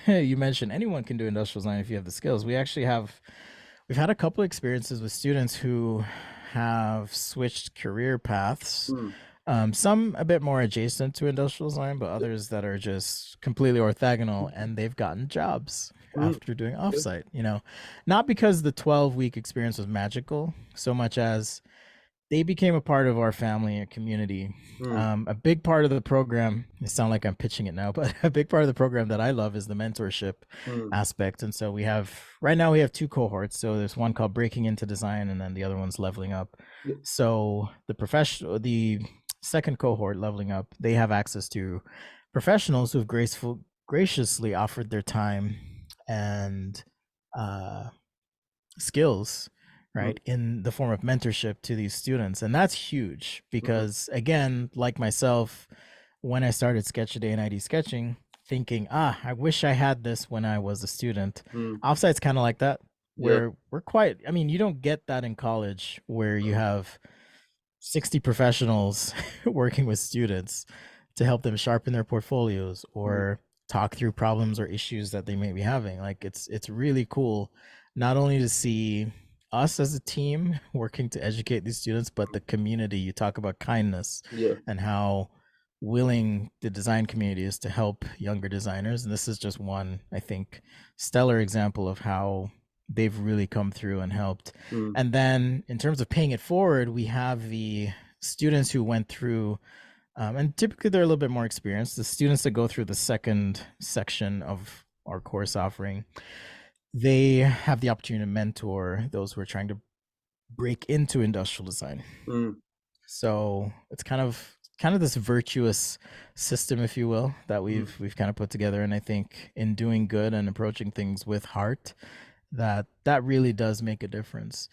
you mentioned anyone can do industrial design if you have the skills. We've had a couple experiences with students who have switched career paths. Mm, Some a bit more adjacent to industrial design, but yeah. others that are just completely orthogonal, and they've gotten jobs Mm, after doing okay. offsite. Not because the 12-week experience was magical, so much as they became a part of our family and community. Mm, A big part of the program, it sounds like I'm pitching it now, but a big part of the program that I love is the mentorship mm, aspect. And so right now we have two cohorts. So there's one called Breaking into Design, and then the other one's Leveling Up. yeah. So the second cohort, Leveling Up, they have access to professionals who have graciously offered their time and uh, skills, Mm, right, in the form of mentorship to these students. And that's huge mm, because, again, like myself, when I started Sketch-A-Day and ID sketching, thinking, I wish I had this when I was a student. mm, Offsite's kind of like that, yeah. where I mean, you don't get that in college where you Mm, have 60 professionals working with students to help them sharpen their portfolios mm, or talk through problems or issues that they may be having. Like it's really cool not only to see us as a team working to educate these students, but the community. You talk about kindness yeah. and how willing the design community is to help younger designers. And this is just one, I think, stellar example of how they've really come through and helped. Mm, And then in terms of paying it forward, we have the students who went through, and typically they're a little bit more experienced. The students that go through the second section of our course offering, they have the opportunity to mentor those who are trying to break into industrial design. mm, So it's kind of this virtuous system, if you will, that mm, we've kind of put together. And I think in doing good and approaching things with heart, that really does make a difference.